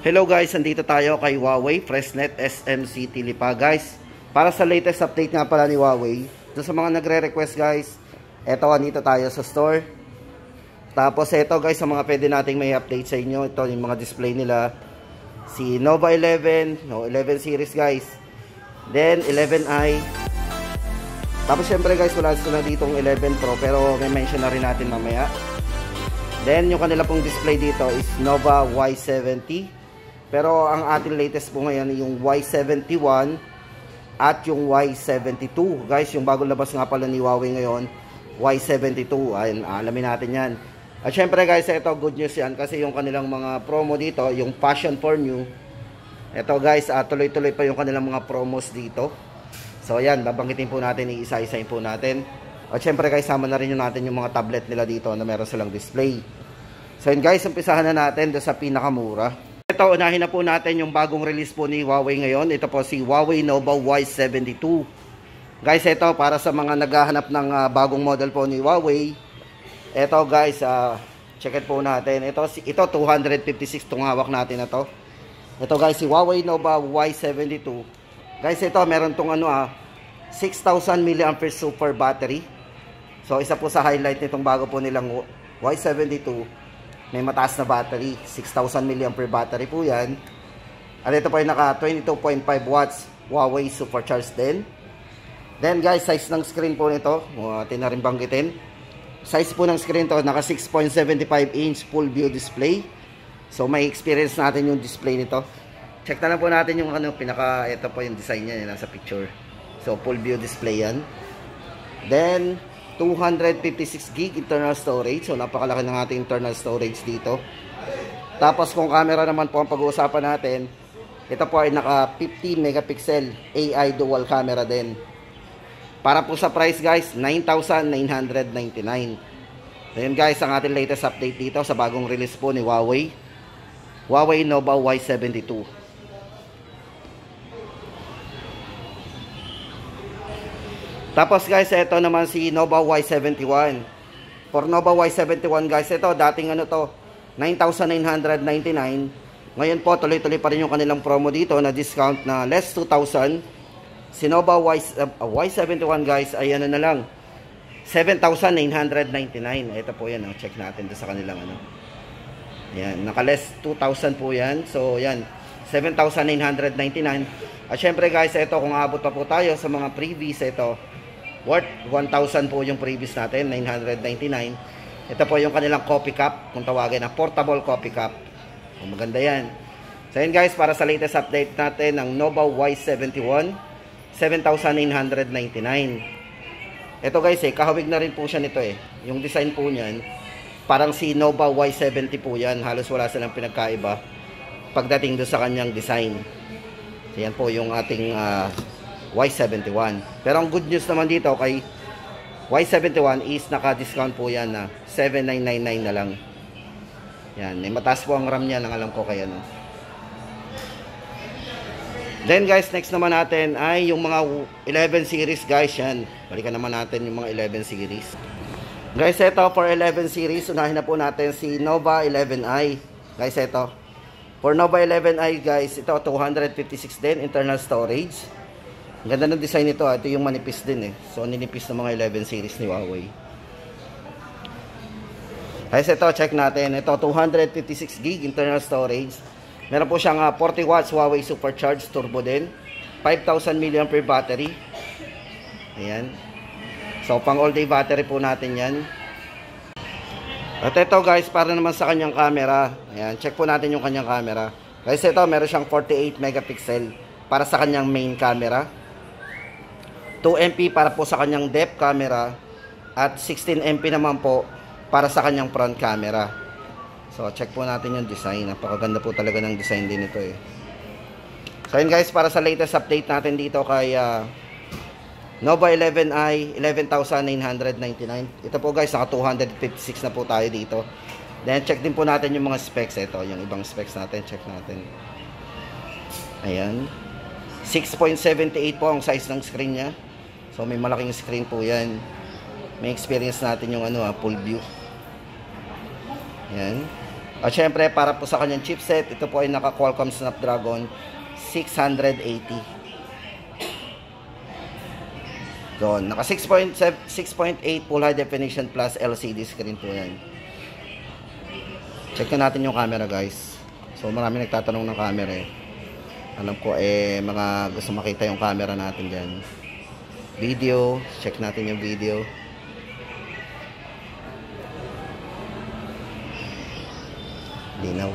Hello guys, andito tayo kay Huawei Fresnet SMC Tilipa guys. Para sa latest update nga pala ni Huawei, doon sa mga nagre-request guys, eto andito tayo sa store. Tapos eto guys, sa mga pwede nating may update sa inyo, ito yung mga display nila. Si Nova 11, 11 series guys. Then 11i. Tapos syempre guys, wala sila ditong 11 Pro pero may mention na rin natin mamaya. Then yung kanila pong display dito is Nova Y70. Pero ang ating latest po ngayon yung Y71 at yung Y72. Guys, yung bagong labas nga pala ni Huawei ngayon, Y72. Ayun, alamin natin yan. At syempre guys, ito good news yan kasi yung kanilang mga promo dito, yung Passion for New. Ito guys, tuloy-tuloy pa yung kanilang mga promos dito. So ayan, babanggitin po natin, iisa-isain po natin. At syempre guys, sama na rin yung natin yung mga tablet nila dito na meron silang display. So yun guys, umpisahan na natin doon sa pinakamura. Ito, unahin na po natin yung bagong release po ni Huawei ngayon. Ito po si Huawei Nova Y72. Guys, ito para sa mga naghahanap ng bagong model po ni Huawei. Ito guys, check it po natin. Ito 256 itong hawak natin na to. Ito guys, si Huawei Nova Y72. Guys, ito meron tong 6,000 mAh super battery. So, isa po sa highlight nitong bago po nilang Y72. May mataas na battery, 6,000 mAh battery po yan. At ito po ay naka 22.5 watts Huawei Supercharged din. Then guys, size ng screen po nito, atin na rin banggitin. Size po ng screen to, naka 6.75 inch full view display. So may experience natin yung display nito. Check na lang po natin yung ito po yung design niya, nasa picture. So full view display yan. Then 256 GB internal storage. So napakalaki ng ating internal storage dito. Tapos kung camera naman po ang pag-uusapan natin, ito po ay naka 50 megapixel AI dual camera din. Para po sa price guys, 9,999. Ayun guys, ang ating latest update dito sa bagong release po ni Huawei. Huawei Nova Y72. Tapos guys, ito naman si Nova Y71. For Nova Y71 guys, ito dating 9,999. Ngayon po, tuloy-tuloy pa rin yung kanilang promo dito na discount na less 2,000. Si Nova Y71 guys ay na lang 7,999. Ito po yan, check natin doon sa kanilang Yan, naka-less 2,000 po yan. So yan, 7,999. At syempre guys, ito kung abot pa po tayo sa mga previous, ito worth 1,000 po yung previous natin, 999. Ito po yung kanilang coffee cup, kung tawagin na portable coffee cup. Maganda yan. So yun guys, para sa latest update natin ng Nova Y71, 7,999. Ito guys, kahawig na rin po siya nito Yung design po niyan, parang si Nova Y70 po yan. Halos wala silang pinagkaiba pagdating doon sa kanyang design. So yan po yung ating Y71. Pero ang good news naman dito kay Y71 is naka-discount po yan na 7,999 na lang. Yan, may mataas po ang RAM niya, ang alam ko kaya Then guys, next naman natin ay yung mga 11 series guys yan. Balikan naman natin yung mga 11 series. Guys, ito for 11 series, unahin na po natin si Nova 11i. Guys, ito. For Nova 11i guys, ito 256 din internal storage. Ang ganda ng design nito. Ito yung manipis din So ninipis ng mga 11 series ni Huawei. Guys, ito check natin. Ito 256 GB internal storage. Meron po siyang 40 watts Huawei Supercharged Turbo din. 5,000 mAh battery. Ayan. So pang all day battery po natin yan. At ito guys, para naman sa kanyang camera. Ayan, check po natin yung kanyang camera. Guys, ito meron siyang 48 megapixel para sa kanyang main camera. 2MP para po sa kanyang depth camera at 16MP naman po para sa kanyang front camera. So check po natin yung design. Napakaganda po talaga ng design din ito So yun guys, para sa latest update natin dito kay Nova 11i, 11,999. Ito po guys, naka 256 na po tayo dito. Then check din po natin yung mga specs. Ito, yung ibang specs natin, check natin. Ayan, 6.78 po ang size ng screen nya. So may malaking screen po yan. May experience natin yung full view. Ayan. At syempre, para po sa kanyang chipset, ito po ay naka Qualcomm Snapdragon 680. Doon, naka 6.8 full high definition plus LCD screen po yan. Check na natin yung camera, guys. So marami nagtatanong ng camera eh. Alam ko mga gusto makita yung camera natin dyan. Video, check natin yung video. Linaw.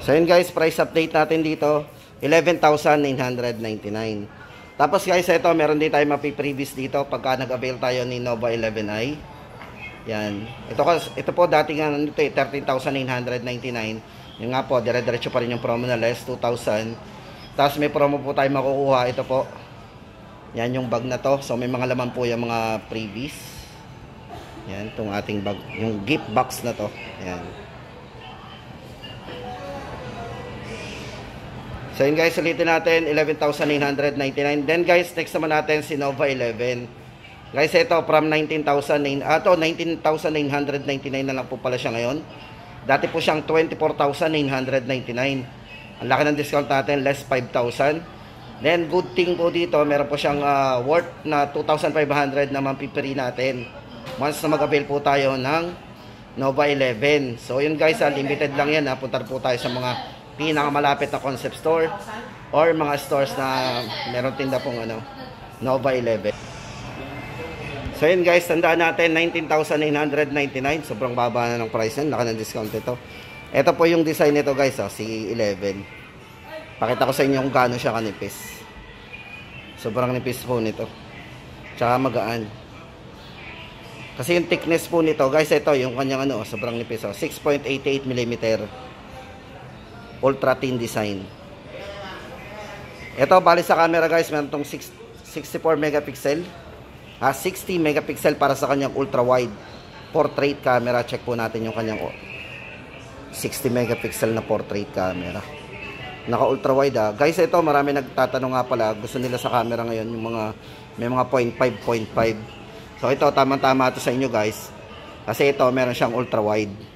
So yun guys, price update natin dito, 11,999. Tapos guys, ito meron din tayo mapiprevious dito pagka nag-avail tayo ni Nova 11i. Yan. Ito po dati nga nito 13,999. Yung nga po, dire-diretso pa rin yung promo na less 2,000. Tapos may promo po tayo makukuha. Ito po. Yan yung bag na to. So may mga laman po yung mga freebies. Yan, itong ating bag. Yung gift box na to. Yan. So yun guys, ulitin natin, 11,999. Then guys, next naman natin si Nova 11. Guys, ito from 19,999 na lang po pala siya ngayon. Dati po siyang 24,999. Ang laki ng discount natin, less 5,000. Then good thing po dito, meron po siyang worth na 2,500 na mapipili natin. Once na mag-avail po tayo ng Nova 11. So yun guys, limited lang yan. Punta po tayo sa mga pinakamalapit na concept store or mga stores na meron tinda pong Nova 11. So yun guys, tandaan natin 19,999, sobrang baba na ng price yan, laki ng discount ito. Ito po yung design nito guys, si 11. Pakita ko sa inyo kung gaano siya kanipis. Sobrang nipis po nito, tsaka magaan. Kasi yung thickness po nito guys, ito yung kanyang sobrang nipis, 6.88mm ultra thin design. Ito bali sa camera guys, meron tong 64 megapixel, 60 megapixel para sa kanyang ultra wide portrait camera. Check po natin yung kanyang 60 megapixel na portrait camera. Naka ultra wide guys. Ito marami nagtatanong nga pala, gusto nila sa camera ngayon yung may mga 0.5. So ito tama-tama ito sa inyo guys, kasi ito meron siyang ultra wide.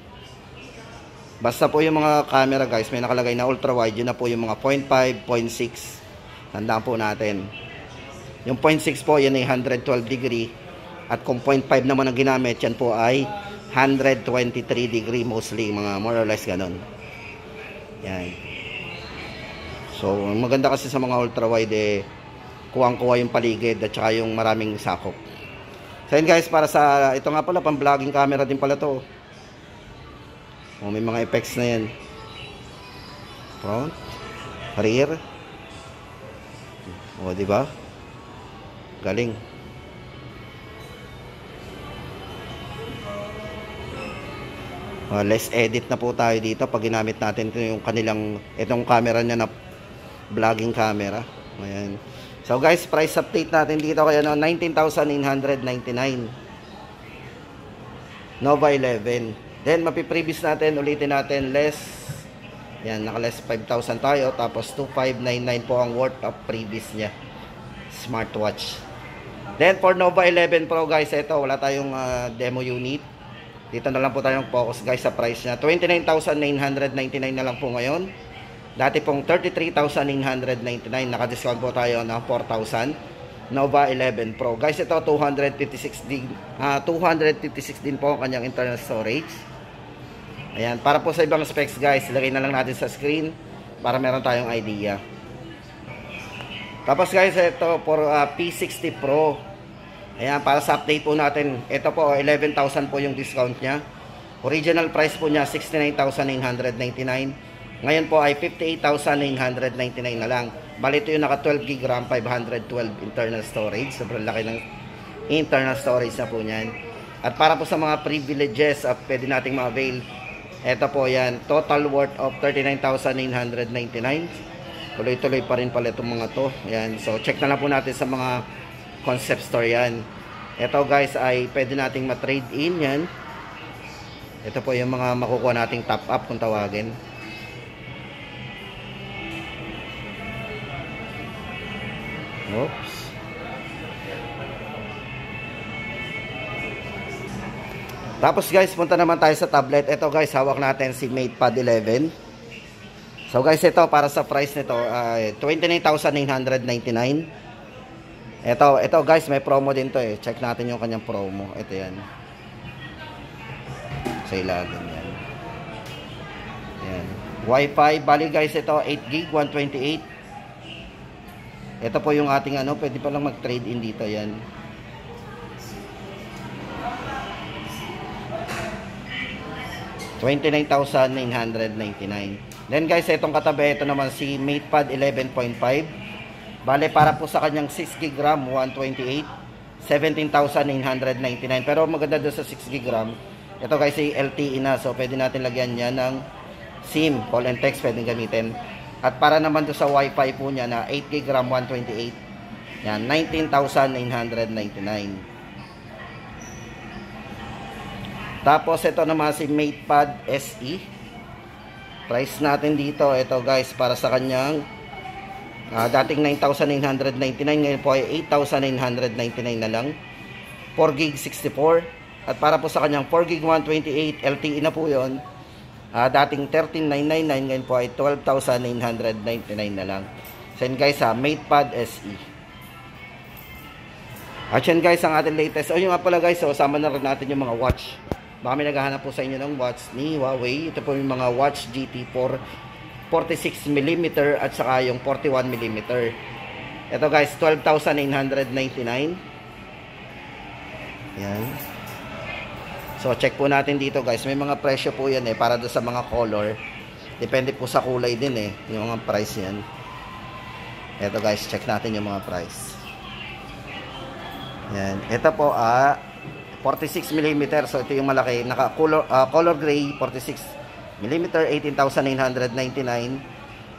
Basta po yung mga camera guys, may nakalagay na ultra wide, yun na po yung mga 0.5, 0.6. Tandaan po natin. Yung 0.6 po, yan ay 112 degree. At kung 0.5 naman ang ginamit, yan po ay 123 degree mostly, mga more or less ganun. Yan. So, maganda kasi sa mga ultra wide kuwang-kuwa yung paligid at saka yung maraming sakop. So yun guys, para sa, ito nga pala, pang vlogging camera din pala to. May mga effects na yan. Front, rear. Di ba? Galing. Less edit na po tayo dito pag ginamit natin yung itong camera niya na vlogging camera. Ayan. So guys, price update natin dito kaya 19,999. Nova 11. Then mapiprevious natin, ulitin natin, less. Yan, naka-less 5,000 tayo. Tapos 2,599 po ang worth of previous niya. Smartwatch. Then for Nova 11 Pro guys, ito wala tayong demo unit. Dito na lang po tayong focus guys sa price niya. 29,999 na lang po ngayon. Dati pong 33,999. Naka-discount po tayo ng 4,000. Nova 11 Pro. Guys, ito 256 din po ang kanyang internal storage. Ayan, para po sa ibang specs guys, ilagay na lang natin sa screen para meron tayong idea. Tapos guys, ito for P60 Pro. Ayan, para sa update po natin, ito po 11,000 po yung discount niya. Original price po niya 69,999. Ngayon po ay 58,999 na lang. Bali ito yung naka 12 GB RAM, 512 internal storage. Sobrang laki ng internal storage na po niyan. At para po sa mga privileges at pwede nating ma-avail, ito po yan, total worth of 39,999. Tuloy-tuloy pa rin pala itong mga to. Ayan, so check na lang po natin sa mga concept store yan. Ito guys ay pwede nating ma-trade in yan. Ito po yung mga makukuha nating top up kung tawagin. Oops. Tapos guys, punta naman tayo sa tablet. Ito guys, hawak natin si MatePad 11. So guys, ito para sa price nito, 29,999. Ito guys, may promo din to eh. Check natin yung kanyang promo. Ito yan. Sa ilalim yan. Yan. Wi-Fi, bali guys, ito 8GB, 128. Ito po yung ating ano, pwede pa lang mag-trade in dito yan. $29,999. Then guys, itong katabi, ito naman si MatePad 11.5. Bale, para po sa kanyang 6GB RAM, 128, 17,999. Pero maganda doon sa 6GB RAM. Ito guys, ay LTE na. So, pwede natin lagyan niya ng SIM, call and text, pwedeng gamitin. At para naman doon sa Wi-Fi po niya na 8GB RAM, 128. Yan, 19,999. Tapos ito naman si MatePad SE. Price natin dito, ito guys, para sa kanyang dating 9,999, ngayon po ay 8,999 na lang. 4GB 64. At para po sa kanyang 4GB 128, LTE na po yun. Dating 13,999, ngayon po ay 12,999 na lang. So yun guys, MatePad SE. At yan guys, ang ating latest. O yung nga pala guys, sama na rin natin yung mga watch. Baka may naghahanap po sa inyo ng watch ni Huawei. Ito po yung mga watch GT4 46mm at saka yung 41mm. Ito guys, 12,999. Yan. So check po natin dito guys. May mga presyo po yan eh, para doon sa mga color. Depende po sa kulay din eh, yung mga price yan. Ito guys, check natin yung mga price. Yan. Ito po 46mm. So ito yung malaki, naka color gray 46mm, 18,999.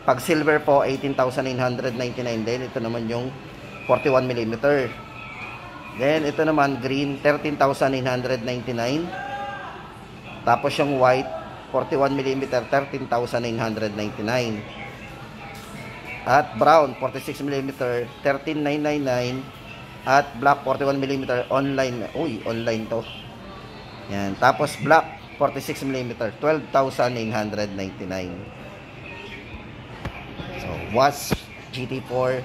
Pag silver po 18,999 din. Ito naman yung 41mm. Then ito naman green 13,999. Tapos yung white 41mm, 13,999. At brown 46mm, 13,999. At black 41mm online. Uy, online to. Yan. Tapos black 46mm, 12,999. So, watch GT4.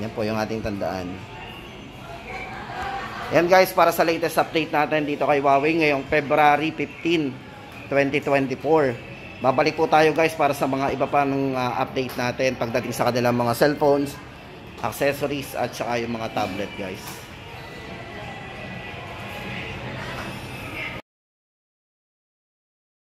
Yan po yung ating tandaan. Yan guys, para sa latest update natin dito kay Huawei ngayong February 15, 2024. Babalik po tayo guys para sa mga iba pa ng update natin pagdating sa kanilang mga cellphones, accessories at saka yung mga tablet guys.